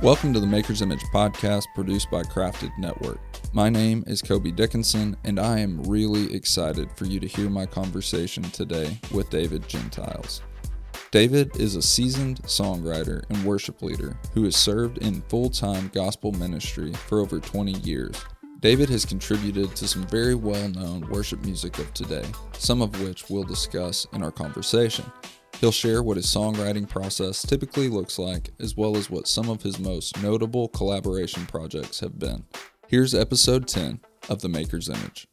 Welcome to the Maker's Image podcast produced by Crafted Network. My name is Koby Dickenson, and I am really excited for you to hear my conversation today with David Gentiles. David is a seasoned songwriter and worship leader who has served in full-time gospel ministry for over 20 years. David has contributed to some very well-known worship music of today, some of which we'll discuss in our conversation. He'll share what his songwriting process typically looks like, as well as what some of his most notable collaboration projects have been. Here's episode 10 of The Maker's Image.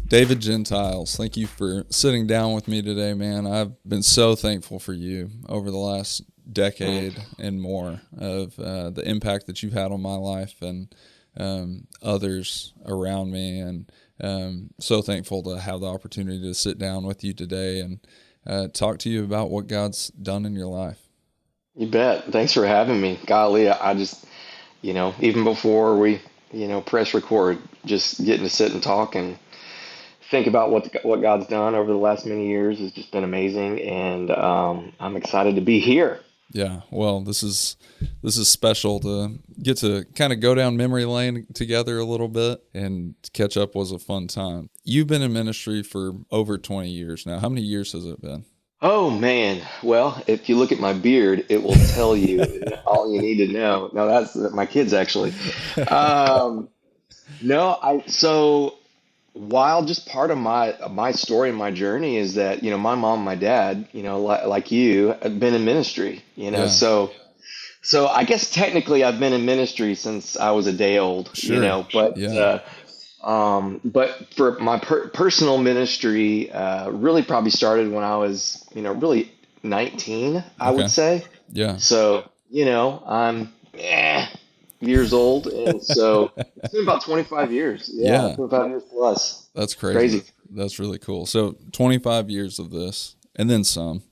David Gentiles, thank you for sitting down with me today, man. I've been so thankful for you over the last decade and more of the impact that you've had on my life and others around me, and so thankful to have the opportunity to sit down with you today and talk to you about what God's done in your life. You bet. Thanks for having me. Golly, I just, even before we, press record, just getting to sit and talk and think about what God's done over the last many years has just been amazing, and I'm excited to be here. Yeah, well, this is special to get to kind of go down memory lane together a little bit, and catch up was a fun time. You've been in ministry for over 20 years now. How many years has it been? Oh man, well, if you look at my beard, it will tell you all you need to know. No, that's my kids actually. So while just part of my story and my journey is that my mom and my dad like you have been in ministry, Yeah. so I guess technically I've been in ministry since I was a day old. Sure. But Yeah. but for my personal ministry, really probably started when I was really 19, I would Okay. say. Yeah. So I'm years old, and so it's been about 25 years. Yeah, Yeah. 25 years plus. That's It's crazy. crazy. That's really cool. So 25 years of this, and then some.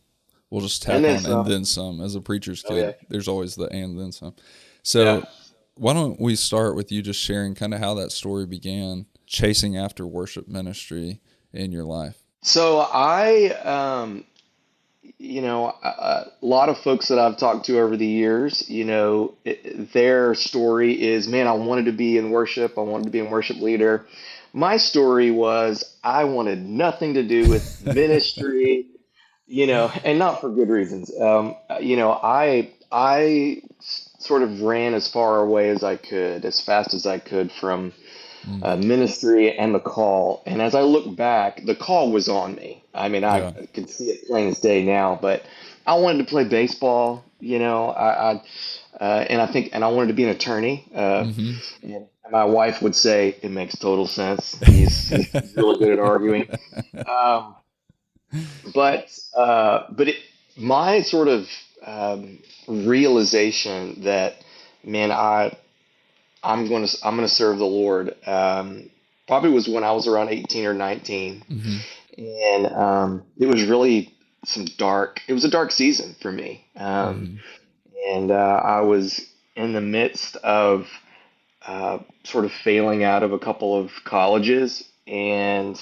We'll just tack And then on some. and then some. As a preacher's Oh kid, yeah. there's always the and then some. Yeah. So why don't we start with you just sharing kind of how that story began, chasing after worship ministry in your life? So a lot of folks that I've talked to over the years, their story is, man, I wanted to be in worship. I wanted to be a worship leader. My story was I wanted nothing to do with ministry, and not for good reasons. I sort of ran as far away as I could, as fast as I could from Mm. ministry and the call. And as I look back, the call was on me. I mean, I Yeah. can see it plain as day now, but I wanted to play baseball, and I wanted to be an attorney. Mm-hmm. And my wife would say, it makes total sense. He's really good at arguing. Um, but my sort of realization that, man, I'm gonna serve the Lord. Probably was when I was around 18 or 19, Mm-hmm. and it was a dark season for me. Mm-hmm. And I was in the midst of sort of failing out of a couple of colleges, and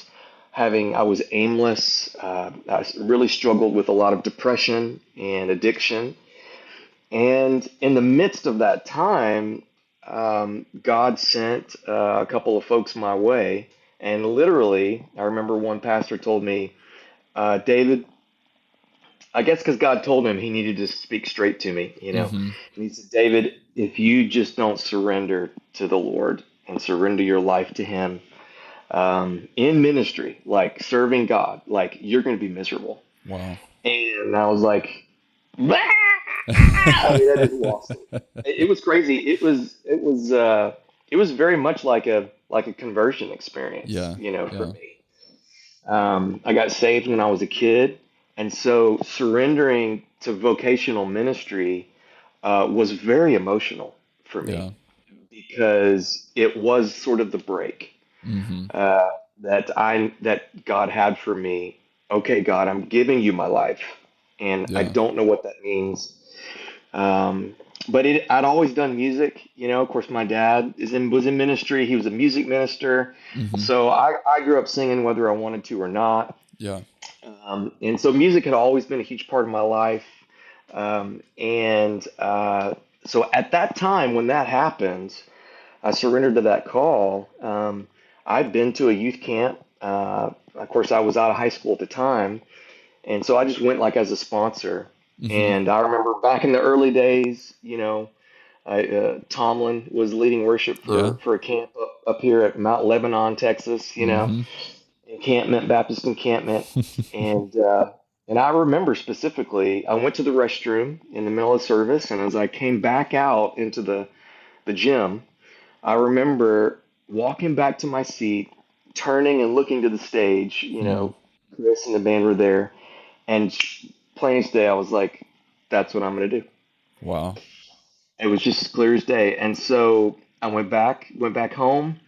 I was aimless. I really struggled with a lot of depression and addiction. And in the midst of that time, God sent a couple of folks my way. And literally, I remember one pastor told me, David, I guess because God told him he needed to speak straight to me, Mm-hmm. And he said, David, if you just don't surrender to the Lord and surrender your life to Him in ministry, like serving God, like you're going to be miserable. Wow. And I was like, "Bah!" I mean, that just lost me. It was crazy. It was very much like a conversion experience, Yeah. for Yeah. me. I got saved when I was a kid, and so surrendering to vocational ministry was very emotional for Yeah. me because it was sort of the break Mm-hmm. uh, that God had for me. Okay, God, I'm giving you my life, and I Yeah. don't know what that means. Um, but I'd always done music. Of course, my dad was in ministry. He was a music minister. Mm-hmm. So I grew up singing whether I wanted to or not. Yeah. And so music had always been a huge part of my life. And so at that time when that happened, I surrendered to that call. I'd been to a youth camp. Of course, I was out of high school at the time. And so I just went like as a sponsor. Mm-hmm. And I remember back in the early days, Tomlin was leading worship Yeah. for a camp up here at Mount Lebanon, Texas, Mm-hmm. encampment, Baptist encampment. And, and I remember specifically, I went to the restroom in the middle of service. And as I came back out into the gym, I remember walking back to my seat, turning and looking to the stage. Mm. Chris and the band were there. And plain as day, I was like, that's what I'm going to do. Wow. It was just as clear as day. And so I went back home.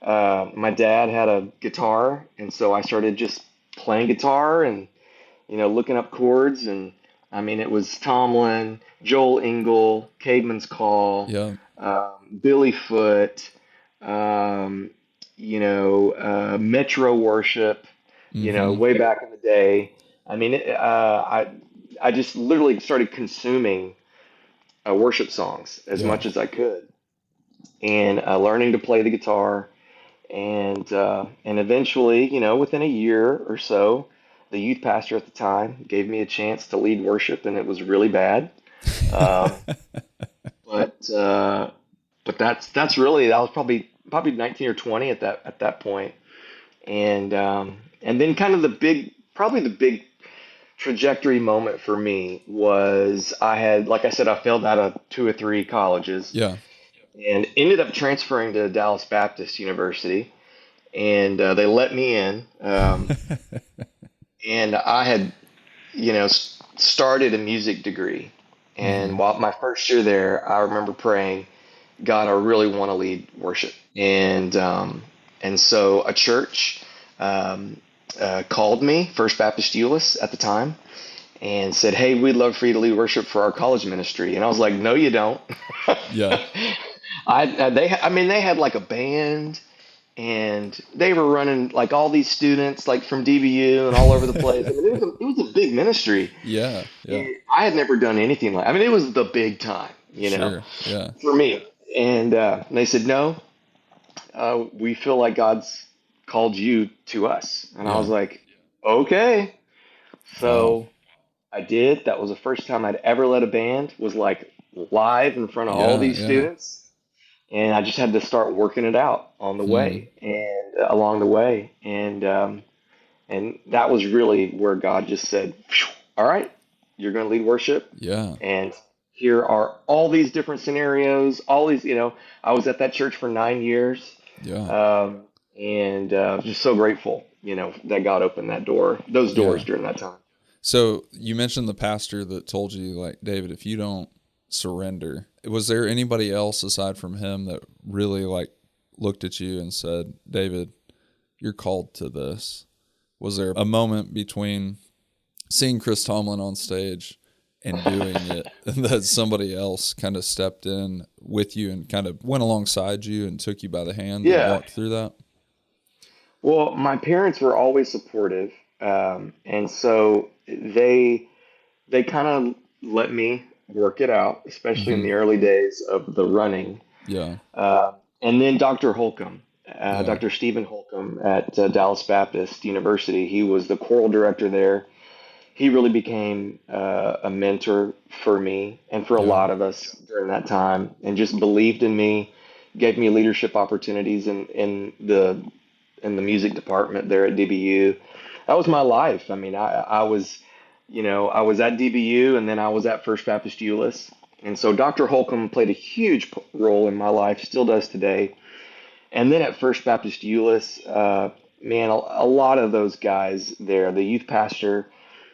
My dad had a guitar, and so I started just playing guitar and looking up chords. And I mean, it was Tomlin, Joel Ingle, Caedmon's Call, Yeah. Billy Foote, Metro Worship. Mm-hmm. Way back in the day. I mean, I just literally started consuming worship songs as Yeah. much as I could, and learning to play the guitar, and eventually, within a year or so, the youth pastor at the time gave me a chance to lead worship, and it was really bad. Um, but uh, but that's really that was probably 19 or 20 at that point, and then kind of probably the big trajectory moment for me was like I said, I failed out of two or three colleges Yeah. and ended up transferring to Dallas Baptist University, and they let me in. And I had, started a music degree, Mm-hmm. and while my first year there, I remember praying, God, I really want to lead worship, and so a church called me, First Baptist Euless at the time, and said, "Hey, we'd love for you to lead worship for our college ministry." And I was like, "No, you don't." Yeah. I mean, they had like a band, and they were running like all these students like from DBU and all over the place. I mean, it was a big ministry. Yeah. Yeah. And I had never done anything like. I mean, it was the big time, Sure. Yeah. for me. And they said, "No, we feel like God's called you to us." And I was Yeah. like, "Okay." Wow. So I did. That was the first time I'd ever led a band. Was like live in front of all Yeah. these Yeah. students, and I just had to start working it out on the Hmm. way and along the way, and that was really where God just said, "Phew, all right, you're going to lead worship, Yeah. and here are all these different scenarios, all these, I was at that church for 9 years, Yeah. um, and just so grateful, that God opened those doors Yeah. during that time. So you mentioned the pastor that told you, like, David, if you don't surrender, was there anybody else aside from him that really like looked at you and said, David, you're called to this? Was there a moment between seeing Chris Tomlin on stage and doing it and that somebody else kind of stepped in with you and kind of went alongside you and took you by the hand and Yeah. walked through that? Well, my parents were always supportive, and so they kind of let me work it out, especially in Mm-hmm. the early days of the running. Yeah. And then Dr. Holcomb, Yeah. Dr. Stephen Holcomb at Dallas Baptist University, he was the choral director there. He really became a mentor for me and for a Yeah. lot of us during that time, and just believed in me, gave me leadership opportunities in the music department there at DBU. That was my life. I mean, I was, I was at DBU, and then I was at First Baptist Euless. And so Dr. Holcomb played a huge role in my life, still does today. And then at First Baptist Euless, man, a lot of those guys there, the youth pastor,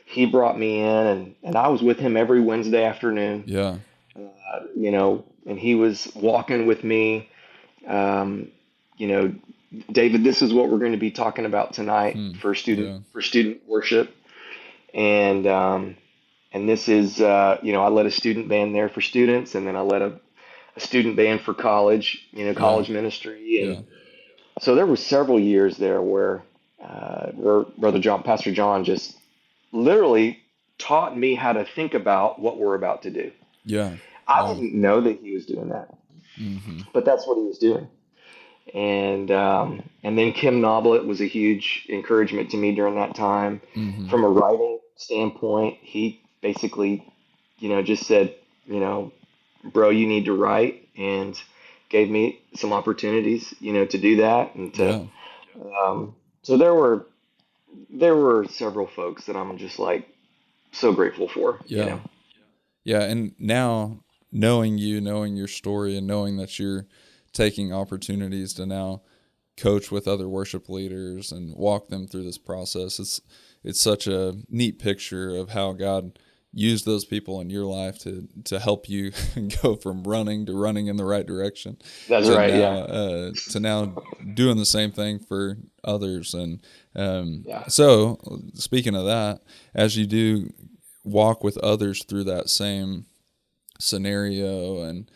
he brought me in, and I was with him every Wednesday afternoon, Yeah. and he was walking with me. Um, you know, David, this is what we're going to be talking about tonight Hmm. for Yeah. student worship, and And this is, I led a student band there for students, and then I led a student band for college, Yeah. college ministry. And Yeah. so there were several years there where Pastor John just literally taught me how to think about what we're about to do. Yeah. I Wow. didn't know that he was doing that, Mm-hmm. but that's what he was doing. And then Kim Noblet was a huge encouragement to me during that time. Mm-hmm. From a writing standpoint, he basically, just said, you know, bro, you need to write, and gave me some opportunities, to do that, and to. Yeah. So there were several folks that I'm just like so grateful for. Yeah. Yeah. And now knowing you, knowing your story, and knowing that you're taking opportunities to now coach with other worship leaders and walk them through this process, it's such a neat picture of how God used those people in your life to help you go from running to running in the right direction That's right. Yeah. to now doing the same thing for others. And Yeah. so speaking of that, as you do walk with others through that same scenario and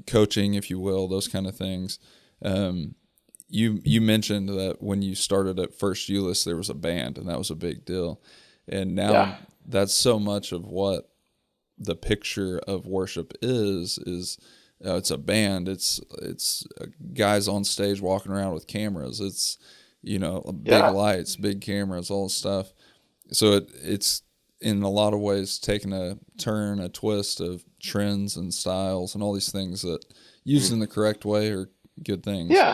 coaching, if you will, those kind of things. You mentioned that when you started at First Euless, there was a band, and that was a big deal. And Yeah. now that's so much of what the picture of worship is it's a band. It's guys on stage walking around with cameras. It's big Yeah. lights, big cameras, all this stuff. So it's in a lot of ways taken a turn, a twist of trends and styles and all these things that used in the correct way are good things. Yeah.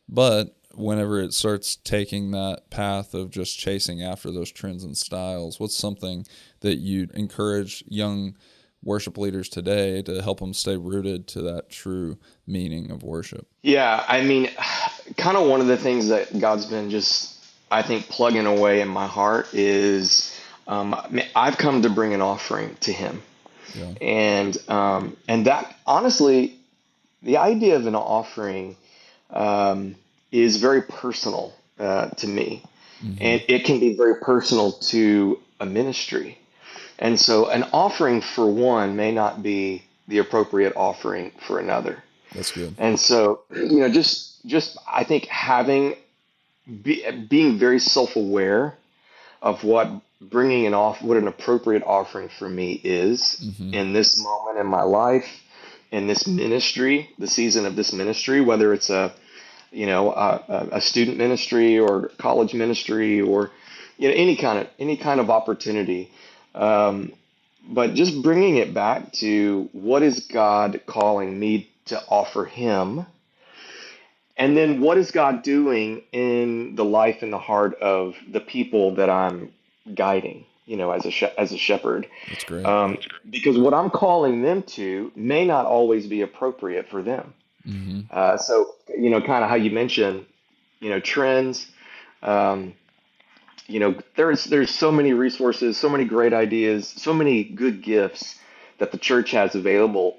But whenever it starts taking that path of just chasing after those trends and styles, what's something that you'd encourage young worship leaders today to help them stay rooted to that true meaning of worship? Yeah, I mean, kind of one of the things that God's been just, I think, plugging away in my heart is, I've come to bring an offering to Him, Yeah. and that honestly, the idea of an offering is very personal to me, Mm-hmm. and it can be very personal to a ministry. And so, an offering for one may not be the appropriate offering for another. That's good. And so, just I think being very self-aware of what an appropriate offering for me is Mm-hmm. in this moment in my life, in this ministry, the season of this ministry, whether it's a student ministry or college ministry, or any kind of opportunity. Um, but just bringing it back to what is God calling me to offer Him, and then what is God doing in the life and the heart of the people that I'm guiding, as a shepherd. That's great. Because what I'm calling them to may not always be appropriate for them. Mm-hmm. So, kind of how you mentioned, trends. Um, there's so many resources, so many great ideas, so many good gifts that the church has available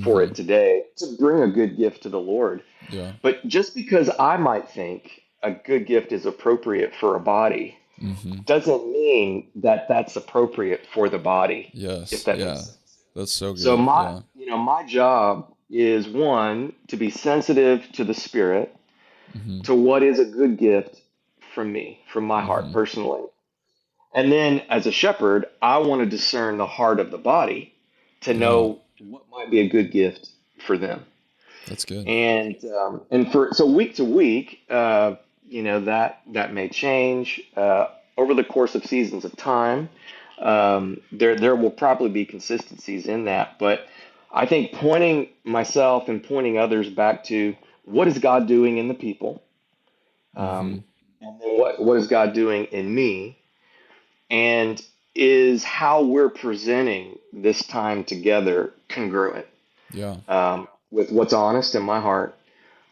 for Mm-hmm. it today to bring a good gift to the Lord. Yeah. But just because I might think a good gift is appropriate for a body Mm-hmm. doesn't mean that that's appropriate for the body, if Yes. that makes Yeah. sense. That's so So good. my, Yeah. my job is, one, to be sensitive to the Spirit, Mm-hmm. to what is a good gift from me, from my heart Mm-hmm. personally. And then as a shepherd, I want to discern the heart of the body to Yeah. know what might be a good gift for them. That's good. And for so week to week, that may change over the course of seasons of time. There will probably be consistencies in that, but I think pointing myself and pointing others back to what is God doing in the people, Mm-hmm. and then what is God doing in me, and is how we're presenting this time together congruent Yeah. with what's honest in my heart,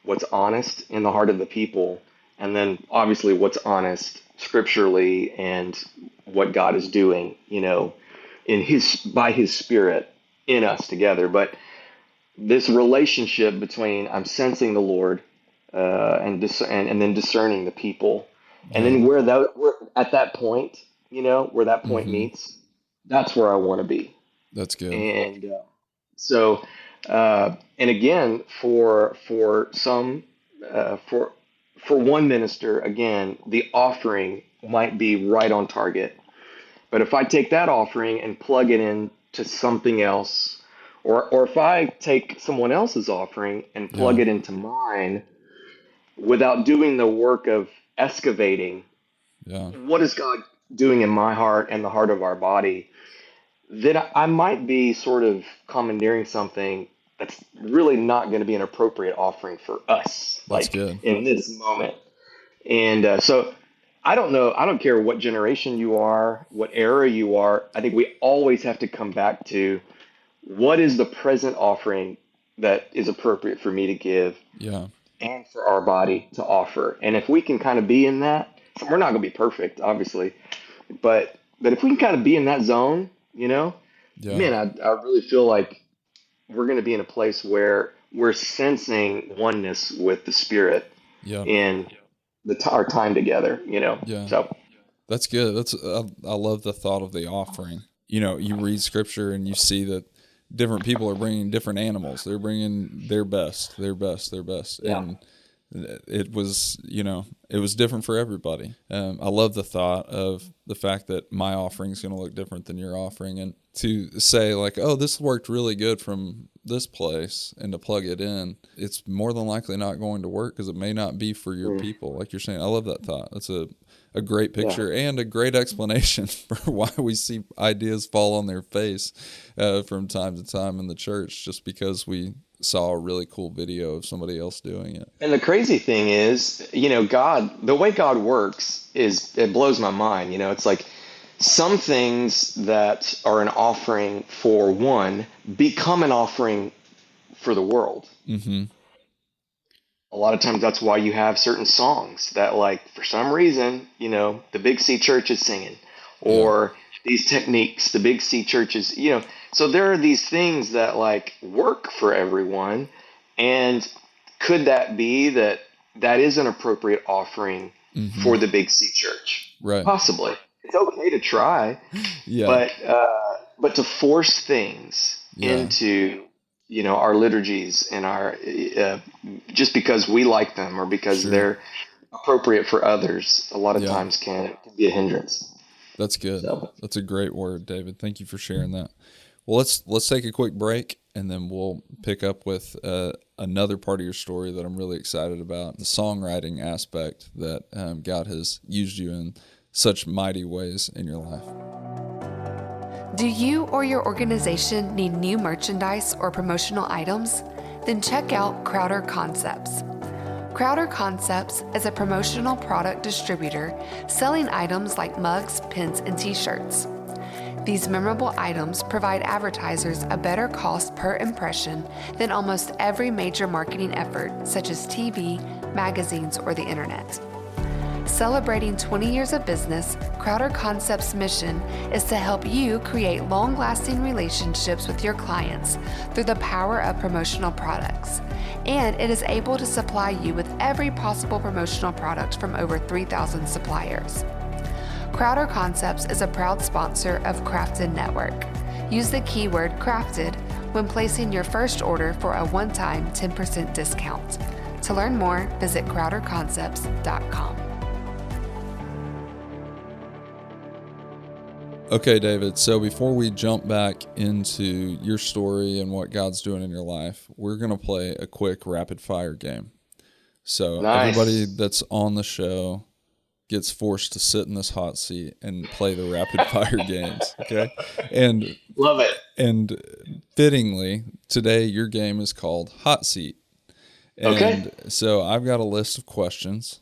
what's honest in the heart of the people, and then obviously what's honest scripturally and what God is doing, in by His Spirit in us together. But this relationship between I'm sensing the Lord, and then discerning the people, and Yeah. then where at that point, where that point Mm-hmm. meets, That's where I want to be. That's good. And so, and again, for some, for one minister, again, the offering might be right on target. But if I take that offering and plug it into something else, or if I take someone else's offering and plug Yeah. it into mine without doing the work of excavating, Yeah. what is God doing in my heart and the heart of our body, then I might be sort of commandeering something that's really not going to be an appropriate offering for us, That's like good. in this moment. And so I don't know. I don't care what generation you are, what era you are. I think we always have to come back to what is the present offering that is appropriate for me to give Yeah. and for our body to offer. And if we can kind of be in that, we're not going to be perfect, obviously, but if we can kind of be in that zone, Yeah. man, I really feel like we're going to be in a place where we're sensing oneness with the Spirit Yeah. in our time together, Yeah. So, That's good. I love the thought of the offering. You read scripture and you see that different people are bringing different animals. They're bringing their best, their best, their best. yeah. And it was different for everybody. I love the thought of the fact that my offering is going to look different than your offering, and to say like, oh, this worked really good from this place, and to plug it in, it's more than likely not going to work because it may not be for your Mm, people. Like you're saying, I love that thought. That's a great yeah. picture and a great explanation for why we see ideas fall on their face from time to time in the church, just because we saw a really cool video of somebody else doing it. And the crazy thing is, the way God works it blows my mind. It's like some things that are an offering for one become an offering for the world. Mm-hmm. A lot of times that's why you have certain songs that, like, for some reason, the Big C church is singing, Yeah. or these techniques the Big C churches, so there are these things that like work for everyone. And could that be that is an appropriate offering Mm-hmm. for the Big C church? Right. Possibly. It's okay to try, Yeah. but to force things Yeah. into our liturgies and our just because we like them or because Sure. they're appropriate for others, a lot of Yeah. times can be a hindrance. That's good. So That's a great word, David. Thank you for sharing that. Well, let's take a quick break, and then we'll pick up with another part of your story that I'm really excited about, the songwriting aspect that God has used you in such mighty ways in your life. Do you or your organization need new merchandise or promotional items? Then check out Crowder Concepts. Crowder Concepts is a promotional product distributor selling items like mugs, pins, and t-shirts. These memorable items provide advertisers a better cost per impression than almost every major marketing effort, such as TV, magazines, or the internet. Celebrating 20 years of business, Crowder Concepts' mission is to help you create long-lasting relationships with your clients through the power of promotional products. And it is able to supply you with every possible promotional product from over 3,000 suppliers. Crowder Concepts is a proud sponsor of Crafted Network. Use the keyword crafted when placing your first order for a one-time 10% discount. To learn more, visit crowderconcepts.com. Okay, David. So before we jump back into your story and what God's doing in your life, we're going to play a quick rapid fire game. So everybody nice. that's on the show gets forced to sit in this hot seat and play the rapid fire games. Okay. And Love it. and fittingly, today your game is called Hot Seat. Okay. And so I've got a list of questions.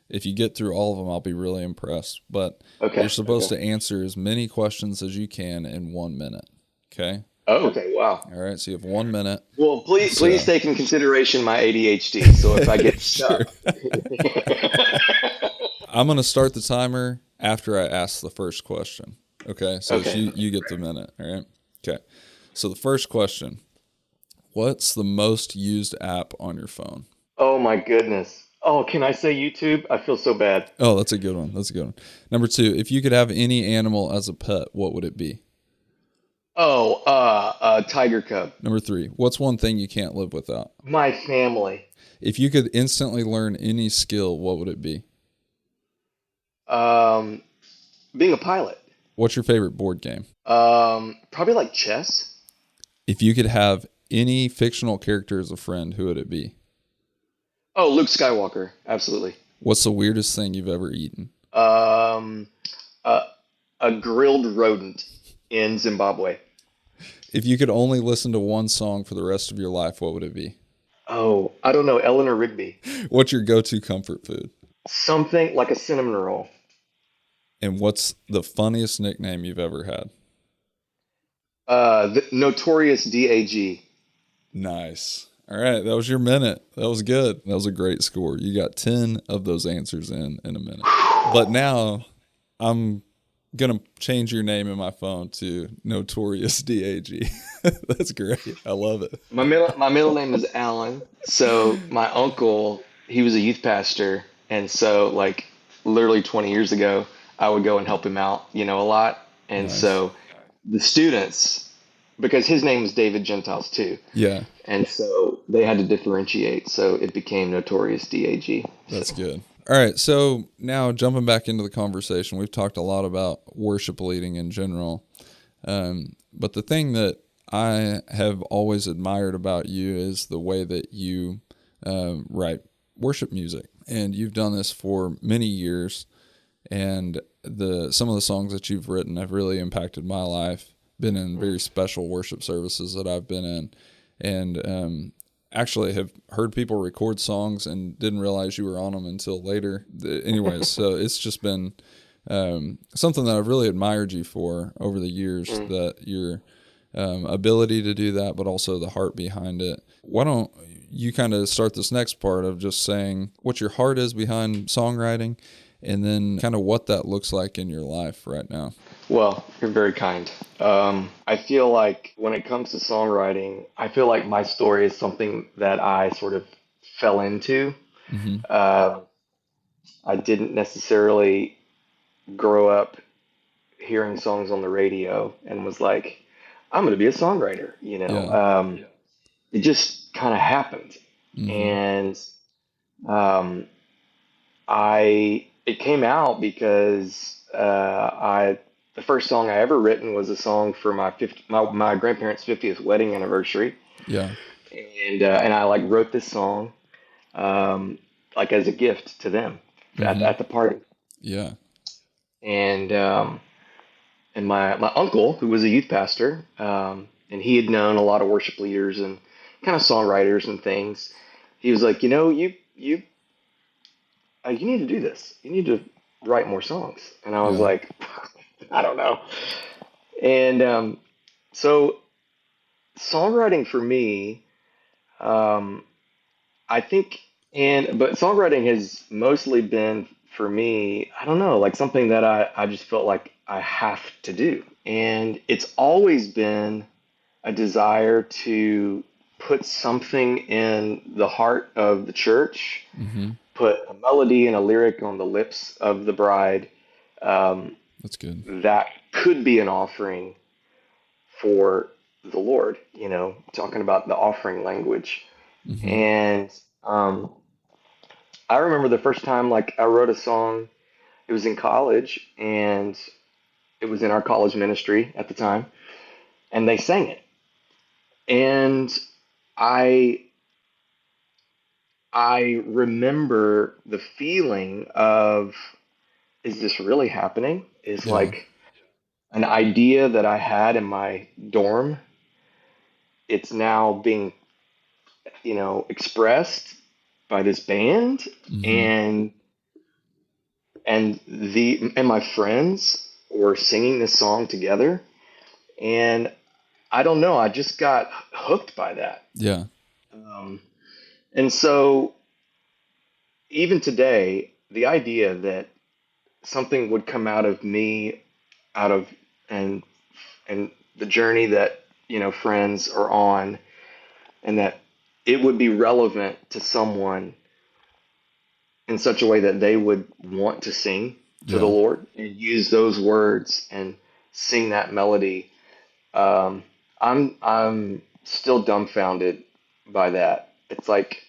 If you get through all of them, I'll be really impressed. But Okay. you're supposed Okay. to answer as many questions as you can in 1 minute. Okay? Oh, okay. Wow. All right. So you have 1 minute. Well, please So take in consideration my ADHD. So if I get sure. stuck. I'm going to start the timer after I ask the first question. Okay? So it's Okay. you get the minute. All right? Okay. So the first question, what's the most used app on your phone? Oh my goodness. Oh, can I say YouTube? I feel so bad. Oh, that's a good one. That's a good one. Number two, if you could have any animal as a pet, what would it be? Tiger Cub. Number 3, what's one thing you can't live without? My family. If you could instantly learn any skill, what would it be? Um, Being a pilot. What's your favorite board game? Probably like chess. If you could have any fictional character as a friend, who would it be? Oh, Luke Skywalker. Absolutely. What's the weirdest thing you've ever eaten? Um, a, a grilled rodent in Zimbabwe. If you could only listen to one song for the rest of your life, what would it be? Oh, I don't know. Eleanor Rigby. What's your go-to comfort food? Something like a cinnamon roll. And what's the funniest nickname you've ever had? The Notorious DAG. Nice. All right, that was your minute. That was good. That was a great score. You got 10 of those answers in a minute. But now I'm going to change your name in my phone to Notorious DAG. That's great. I love it. My middle name is Alan. So my uncle, he was a youth pastor, and so like literally 20 years ago, I would go and help him out, a lot. And Nice. so the students, because his name is David Gentiles too, Yeah, and so they had to differentiate, so it became Notorious DAG. that's good. All right, so now jumping back into the conversation, we've talked a lot about worship leading in general. But the thing that I have always admired about you is the way that you write worship music. And you've done this for many years. And some of the songs that you've written have really impacted my life, been in very special worship services that I've been in. And actually have heard people record songs and didn't realize you were on them until later. Anyways, so it's just been something that I've really admired you for over the years, that your ability to do that, but also the heart behind it. Why don't you kind of start this next part of just saying what your heart is behind songwriting, and then kind of what that looks like in your life right now? Well, you're very kind. I feel like when it comes to songwriting, I feel like my story is something that I sort of fell into. Mm-hmm. Uh, I didn't necessarily grow up hearing songs on the radio and was like, I'm going to be a songwriter. Yeah. It just kind of happened. Mm-hmm. And um, it came out because the first song I ever written was a song for my grandparents' 50th wedding anniversary, Yeah. and I like wrote this song um, like as a gift to them Mm-hmm. at the party, Yeah. and my uncle, who was a youth pastor, and he had known a lot of worship leaders and kind of songwriters and things. He was like, you need to do this. You need to write more songs. And I was Yeah. like, I don't know. And so songwriting for me, um, I think, but songwriting has mostly been for me, I don't know, like something that I just felt like I have to do. And it's always been a desire to put something in the heart of the church, Mm-hmm. put a melody and a lyric on the lips of the bride, um, That's good. that could be an offering for the Lord, talking about the offering language. Mm-hmm. And I remember the first time, like, I wrote a song, it was in college, and it was in our college ministry at the time, and they sang it. And I I remember the feeling of, is this really happening? Is Yeah. like an idea that I had in my dorm, it's now being, expressed by this band, Mm-hmm. and my friends were singing this song together, and I don't know, I just got hooked by that. Yeah. Um, and so even today, the idea that something would come out of me, out of and and the journey that friends are on, and that it would be relevant to someone in such a way that they would want to sing to the Yeah. Lord and use those words and sing that melody. Um, I'm still dumbfounded by that. It's like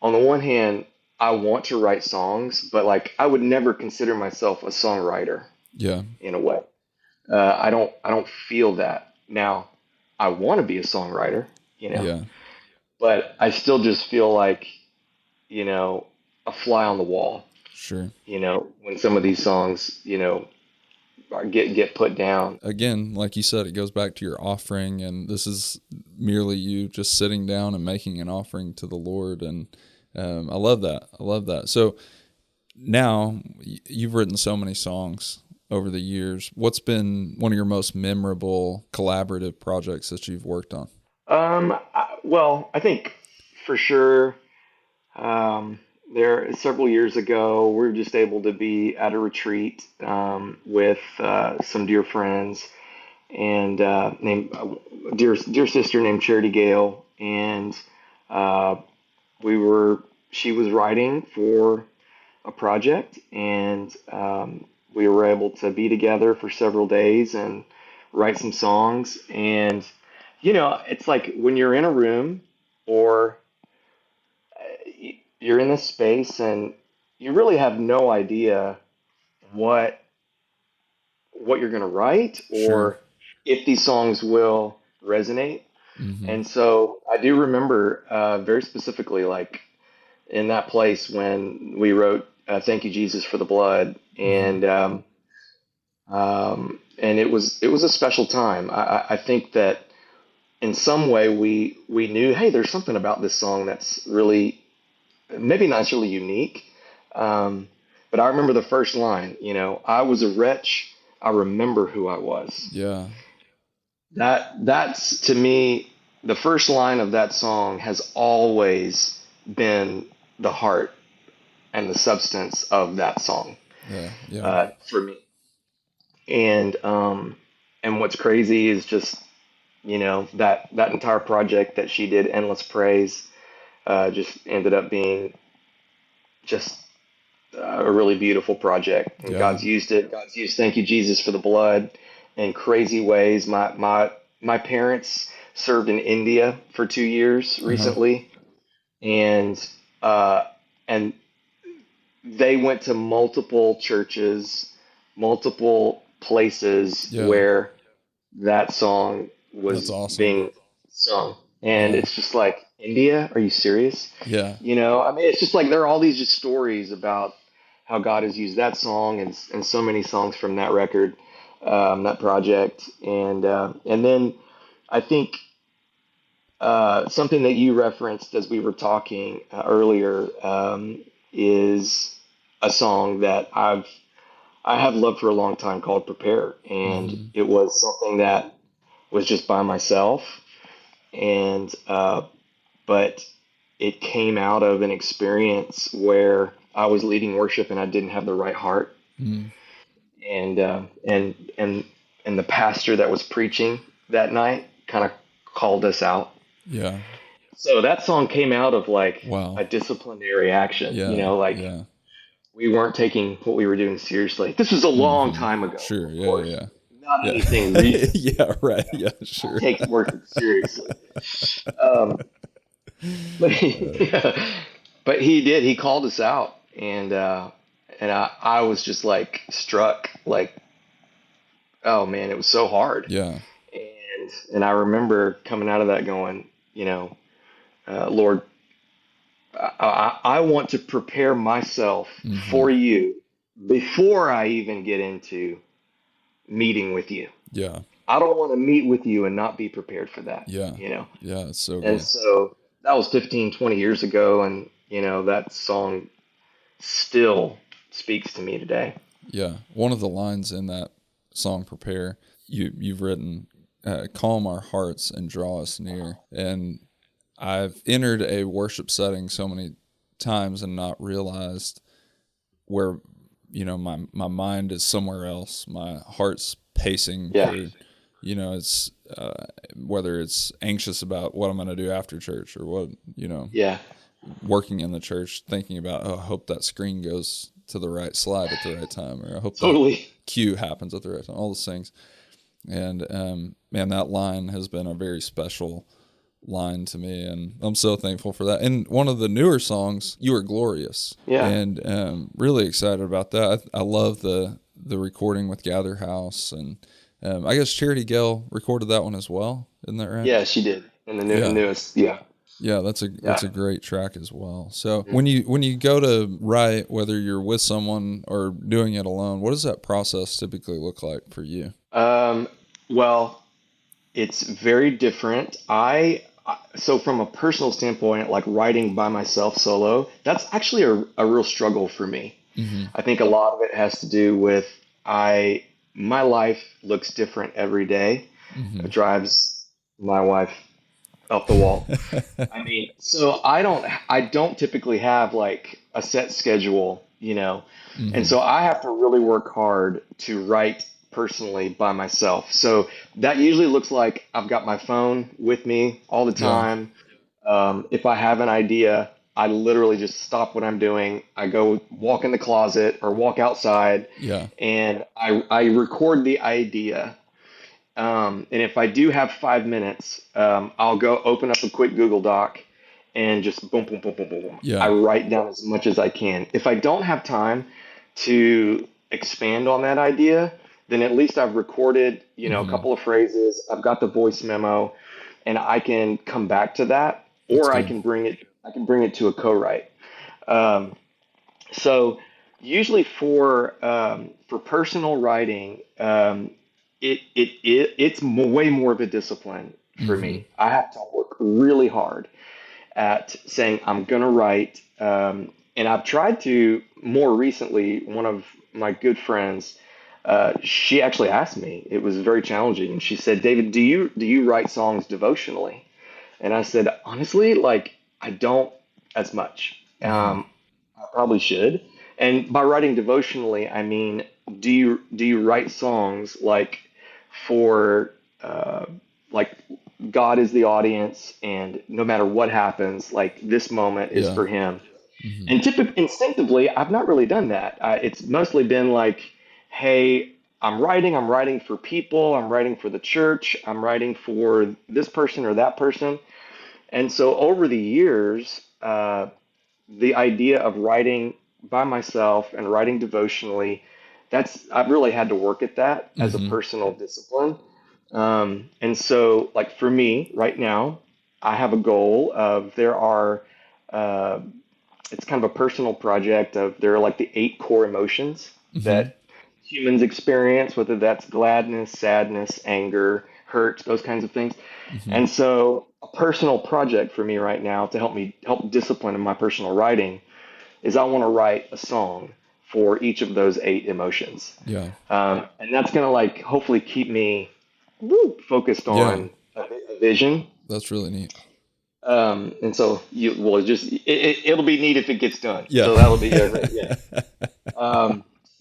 on the one hand, I want to write songs, but like I would never consider myself a songwriter Yeah. in a way. I don't feel that. Now, I want to be a songwriter, you know, Yeah. but I still just feel like, a fly on the wall, Sure. when some of these songs, get put down. Again, like you said, it goes back to your offering, and this is merely you just sitting down and making an offering to the Lord. And I love that. I love that. So now you've written so many songs over the years. What's been one of your most memorable collaborative projects that you've worked on? Well, I think for sure, um, there several years ago, we were just able to be at a retreat with some dear friends and named dear sister named Charity Gale, and uh, we were she was writing for a project, and we were able to be together for several days and write some songs. And it's like when you're in a room or you're in this space and you really have no idea what you're going to write Sure. or if these songs will resonate. Mm-hmm. And so I do remember very specifically, like in that place when we wrote "Thank You Jesus for the Blood," Mm-hmm. and it was a special time. I think that in some way we knew, hey, there's something about this song that's really maybe not really unique. Um, but I remember the first line. I was a wretch. I remember who I was. Yeah. That's to me the first line of that song has always been the heart and the substance of that song Yeah. Yeah. for me. And what's crazy is just that entire project that she did, Endless Praise, just ended up being just a really beautiful project, and Yeah. God's used it. God's used "Thank You Jesus for the Blood" in crazy ways. My parents served in India for 2 years Uh-huh. recently, and uh, and they went to multiple churches, multiple places Yeah. where that song That's was awesome. being sung. And Yeah. it's just like, India, are you serious? Yeah. I mean, it's just like there are all these just stories about how God has used that song and so many songs from that record, that project. And then I think something that you referenced as we were talking earlier is a song that I have loved for a long time called "Prepare," and Mm-hmm. it was something that was just by myself, and but it came out of an experience where I was leading worship and I didn't have the right heart, Mm. and and the pastor that was preaching that night kind of called us out. Yeah. So that song came out of like Wow. a disciplinary action, Yeah. like Yeah. we weren't taking what we were doing seriously. This was a long Mm-hmm. time ago, Sure. of Yeah. course, Yeah. not Yeah. anything recent. Yeah. Right. Yeah. I Sure. take worship seriously. Um, but but he did. He called us out, and I was just like struck, like, oh man, it was so hard. Yeah. And I remember coming out of that going, Lord, I want to prepare myself Mm-hmm. for you before I even get into meeting with you. Yeah. I don't want to meet with you and not be prepared for that, Yeah. you know? Yeah. It's so And good. so that was 15, 20 years ago. And, that song still speaks to me today. Yeah. One of the lines in that song, "Prepare," you've written, "Calm our hearts and draw us near." And I've entered a worship setting so many times and not realized where, my mind is somewhere else. My heart's pacing Yeah, for, it's whether it's anxious about what I'm going to do after church, or what, yeah, working in the church, thinking about, oh, I hope that screen goes to the right slide at the right time, or I hope that totally. cue happens at the right time, all those things. And man, that line has been a very special line to me, and I'm so thankful for that. And one of the newer songs, "You Are Glorious," Yeah. and really excited about that. I love the recording with Gather House, and I guess Charity Gale recorded that one as well. Isn't that right? Yeah, she did. In the Yeah. newest. Yeah. Yeah, that's a Yeah. great track as well. So Mhm. when you go to write, whether you're with someone or doing it alone, what does that process typically look like for you? Well, it's very different. So from a personal standpoint, like writing by myself solo, that's actually a real struggle for me. Hmm. I think a lot of it has to do with I my life looks different every day. Hmm. It drives my wife up the wall. I mean, so I don't typically have like a set schedule, and Hmm. so I have to really work hard to write personally by myself. So that usually looks like I've got my phone with me all the Yeah. time. If I have an idea, I literally just stop what I'm doing. I go walk in the closet or walk outside, Yeah. and I record the idea. And if I do have 5 minutes, I'll go open up a quick Google Doc and just boom, boom, boom, boom, boom, boom. I Yeah. write down as much as I can. If I don't have time to expand on that idea, then at least I've recorded, a Hmm. couple of phrases. I've got the voice memo, and I can come back to that, That's or I good. can bring it. I can bring it to a co-write. Um, so usually for personal writing, way more of a discipline for Hmm. me. I have to work really hard at saying I'm gonna write, and I've tried to more recently. One of my good friends, she actually asked me. It was very challenging, and she said, "David, do you write songs devotionally?" And I said, honestly, like I don't as much. Hmm. I probably should. And by writing devotionally, I mean, do you write songs like for uh, like God is the audience, and no matter what happens, like this moment is Yeah. for Him. Hmm. And typically, instinctively, I've not really done that. It's mostly been like, hey, I'm writing for people, I'm writing for the church, I'm writing for this person or that person. And so over the years, the idea of writing by myself and writing devotionally, I've really had to work at that as a Hmm. personal discipline. And so, like for me right now, I have a goal of uh, it's kind of a personal project of there are like the 8 core emotions Hmm. that humans experience, whether that's gladness, sadness, anger, hurt, those kinds of things. Hmm. And so a personal project for me right now to help discipline in my personal writing is I want to write a song for each of those 8 emotions. Yeah. And that's going to like hopefully keep me focused Yeah. on a vision. That's really neat. And so it'll be neat if it gets done. Yeah. So that'll be yeah.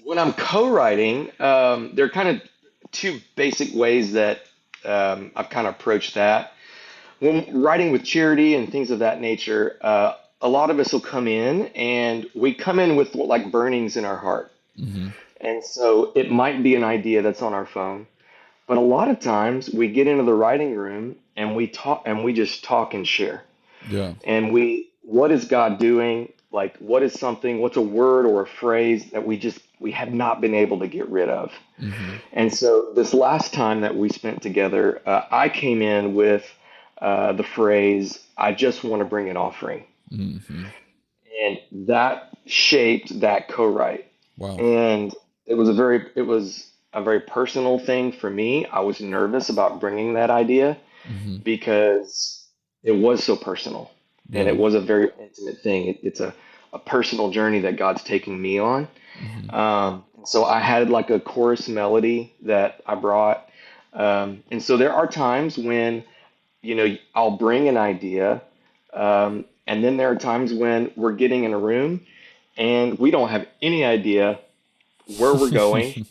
When I'm co-writing, there are kind of two basic ways that I've kind of approached that. When writing with charity and things of that nature, a lot of us will come in and we come in with like burnings in our heart. Hmm. And so it might be an idea that's on our phone, but a lot of times we get into the writing room and we talk and we just talk and share. Yeah. And what is God doing? Like, what's a word or a phrase that we have not been able to get rid of? Hmm. And so this last time that we spent together, I came in with the phrase, I just want to bring an offering. Hmm. And that shaped that co-write. Wow. And it was a very personal thing for me. I was nervous about bringing that idea Hmm. because it was so personal and Yeah. it was a very intimate thing. It's a personal journey that God's taking me on. Hmm. So I had like a chorus melody that I brought. And so there are times when, I'll bring an idea. And then there are times when we're getting in a room and we don't have any idea where we're going,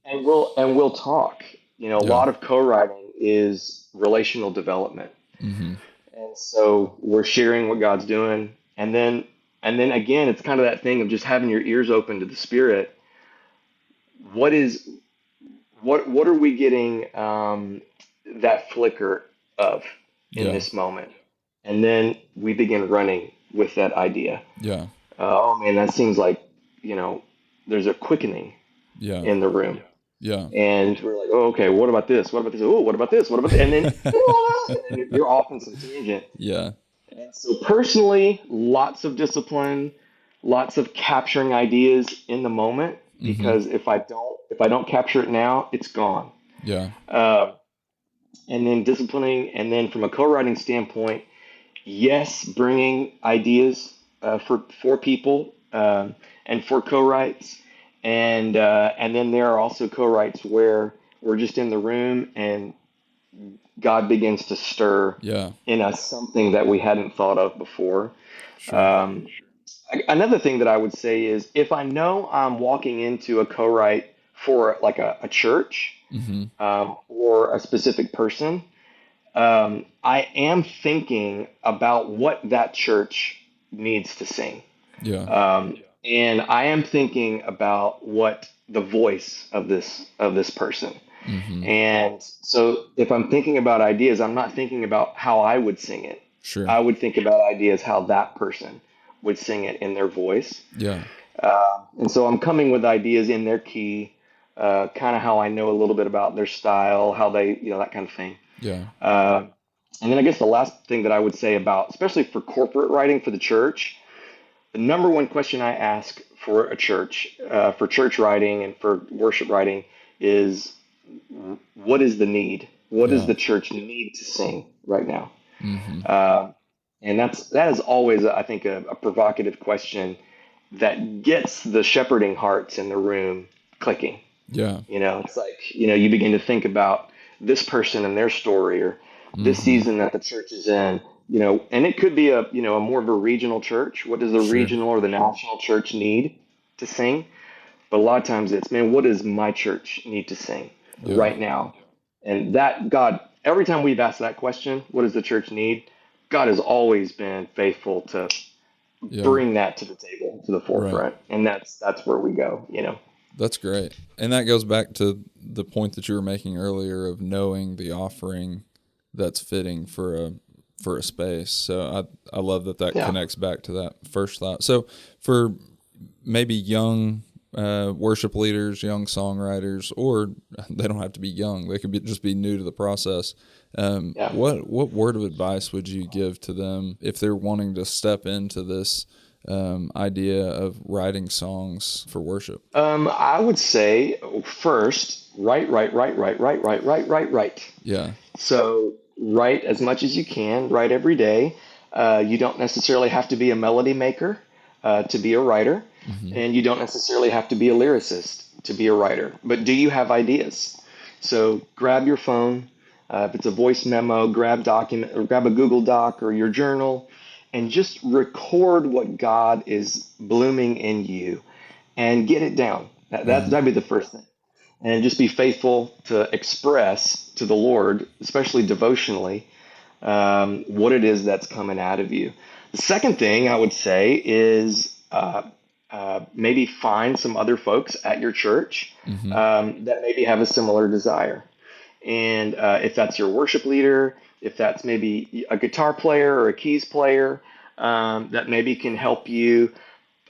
and we'll talk. A Yeah. lot of co-writing is relational development. Hmm. And so we're sharing what God's doing. And then again, it's kind of that thing of just having your ears open to the Spirit. What is what are we getting that flicker of in Yeah. this moment? And then we begin running with that idea. Yeah. Oh man, that seems like, you know, there's a quickening Yeah. in the room. Yeah. And we're like, oh, okay, what about this? What about this? Oh, what about this? What about this? And then, and then you're off in some tangent. Yeah. And so personally, lots of discipline, lots of capturing ideas in the moment, Mm-hmm. because if I don't capture it now, it's gone. Yeah. Uh, and then disciplining, and then from a co-writing standpoint, yes, bringing ideas for people, and for co-writes, and then there are also co-writes where we're just in the room and God begins to stir Yeah. in us something that we hadn't thought of before. Sure. Um, Another thing that I would say is if I know I'm walking into a co-write for like a church, Mm-hmm. or a specific person, I am thinking about what that church needs to sing. Yeah. And I am thinking about what the voice of this person. Mm-hmm. And so if I'm thinking about ideas, I'm not thinking about how I would sing it. Sure. I would think about ideas how that person would sing it in their voice. Yeah. And so I'm coming with ideas in their key, kind of how I know a little bit about their style, how they, that kind of thing. Yeah. Uh, and then I guess the last thing that I would say about, especially for corporate writing for the church, the number one question I ask for a church, for church writing and for worship writing, is what is the need? What does Yeah. the church need to sing right now? Mm-hmm. Uh, and that is always, I think, a provocative question that gets the shepherding hearts in the room clicking. Yeah. It's like, you begin to think about this person and their story, or this Mm-hmm. season that the church is in, and it could be a more of a regional church. What does the Sure. regional or the national church need to sing? But a lot of times it's, man, what does my church need to sing Yeah. right now? And that God, every time we've asked that question, what does the church need? God has always been faithful to Yeah. bring that to the table, to the Right. forefront, and that's where we go. That's great. And that goes back to the point that you were making earlier of knowing the offering that's fitting for a space. So I love that Yeah. connects back to that first thought. So for maybe young worship leaders, young songwriters, or they don't have to be young. They could just be new to the process. Yeah. What word of advice would you give to them if they're wanting to step into this idea of writing songs for worship? I would say first, write. Yeah. So write as much as you can, write every day. You don't necessarily have to be a melody maker to be a writer, Mm-hmm. and you don't necessarily have to be a lyricist to be a writer. But do you have ideas? So grab your phone. If it's a voice memo, grab a Google Doc or your journal, and just record what God is blooming in you, and get it down. Mm-hmm. That'd be the first thing, and just be faithful to express to the Lord, especially devotionally, what it is that's coming out of you. The second thing I would say is maybe find some other folks at your church Mm-hmm. that maybe have a similar desire. And if that's your worship leader, if that's maybe a guitar player or a keys player, that maybe can help you,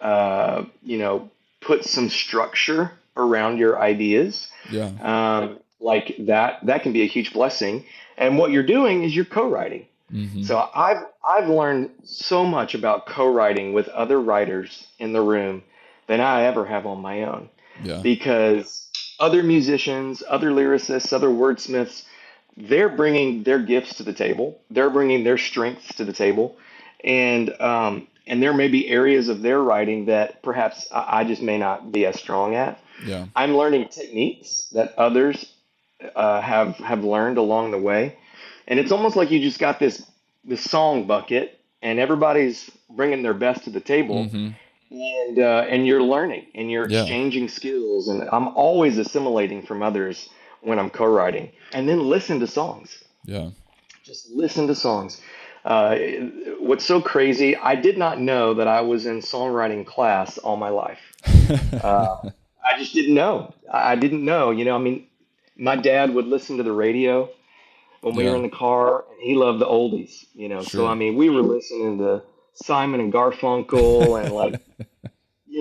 uh, you know, put some structure around your ideas, Yeah. like that can be a huge blessing. And what you're doing is you're co-writing. Mm-hmm. So I've learned so much about co-writing with other writers in the room than I ever have on my own, Yeah. because other musicians, other lyricists, other wordsmiths, they're bringing their gifts to the table. They're bringing their strengths to the table, and there may be areas of their writing that perhaps I just may not be as strong at. Yeah. I'm learning techniques that others have learned along the way, and it's almost like you just got this song bucket, and everybody's bringing their best to the table, Mm-hmm. and you're learning and you're Yeah. exchanging skills, and I'm always assimilating from others when I'm co-writing, and then listen to songs. Yeah. Just listen to songs. Uh, what's so crazy? I did not know that I was in songwriting class all my life. Uh, I just didn't know. I didn't know. I mean, My dad would listen to the radio when we were Yeah, in the car, and he loved the oldies, you know. So I sure. mean, we were listening to Simon and Garfunkel and like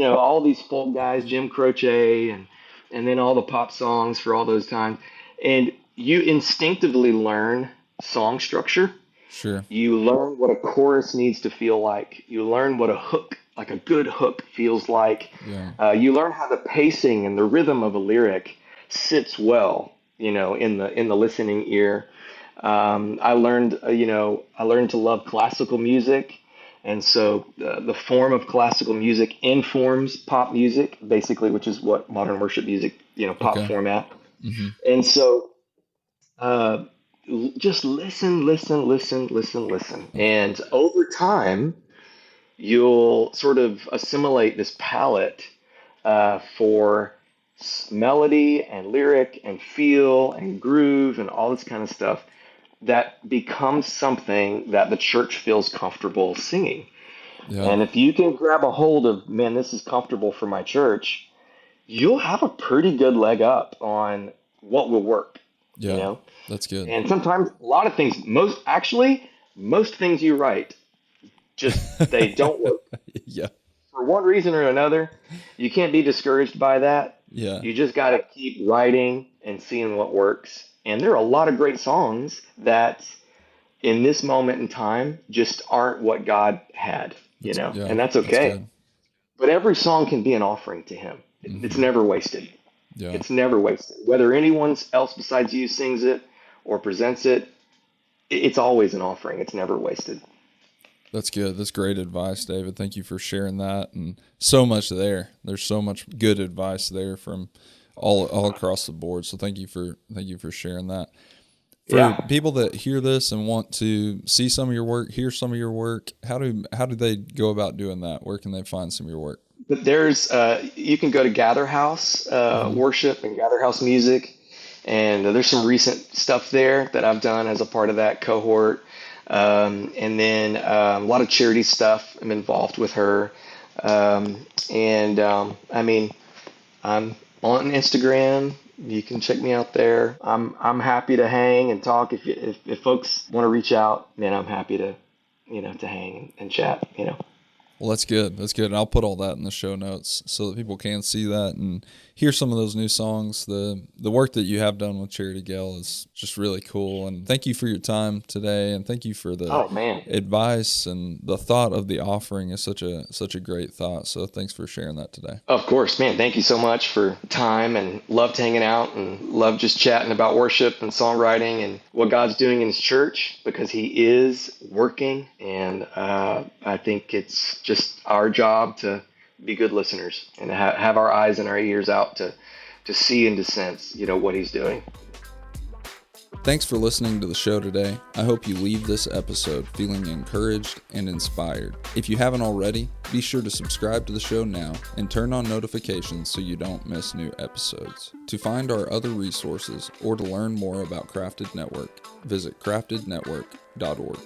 all these folk guys, Jim Croce, and then all the pop songs for all those times, and you instinctively learn song structure. Sure. You learn what a chorus needs to feel like. You learn what a hook, like a good hook, feels like. Yeah. You learn how the pacing and the rhythm of a lyric sits well, in the listening ear. I learned to love classical music, and so the form of classical music informs pop music, basically, which is what modern worship music, pop Okay. format. Hmm. And so uh, just listen, listen, listen, listen, listen. And over time, you'll sort of assimilate this palette for melody and lyric and feel and groove and all this kind of stuff that becomes something that the church feels comfortable singing. Yeah. And if you can grab a hold of, man, this is comfortable for my church, you'll have a pretty good leg up on what will work, you Yeah. know? That's good. And sometimes a lot of things, most things you write, just they don't work Yeah. for one reason or another. You can't be discouraged by that. Yeah. You just got to keep writing and seeing what works. And there are a lot of great songs that in this moment in time just aren't what God had, Yeah. and that's That's okay. good. But every song can be an offering to Him. It's Hmm. never wasted. Yeah. It's never wasted. Whether anyone else besides you sings it or presents it, it's always an offering. It's never wasted. That's good. That's great advice, David. Thank you for sharing that. And so much there. There's so much good advice there from all across the board. So thank you for sharing that. For Yeah. people that hear this and want to see some of your work, hear some of your work, how do they go about doing that? Where can they find some of your work? But you can go to Gather House Hmm. Worship and Gather House Music, and there's some recent stuff there that I've done as a part of that cohort. And then a lot of charity stuff I'm involved with her. And I mean, I'm on Instagram. You can check me out there. I'm happy to hang and talk. If folks want to reach out, man, I'm happy to to hang and chat. Well, that's good. That's good. And I'll put all that in the show notes so that people can see that and hear some of those new songs. The work that you have done with Charity Gale is just really cool. And thank you for your time today. And thank you for the Oh man. advice, and the thought of the offering is such a great thought. So thanks for sharing that today. Of course, man. Thank you so much for time and loved hanging out and loved just chatting about worship and songwriting and what God's doing in His church because He is working. And I think it's just our job to be good listeners and to have our eyes and our ears out to see and to sense, what He's doing. Thanks for listening to the show today. I hope you leave this episode feeling encouraged and inspired. If you haven't already, be sure to subscribe to the show now and turn on notifications so you don't miss new episodes. To find our other resources or to learn more about Crafted Network, visit craftednetwork.org.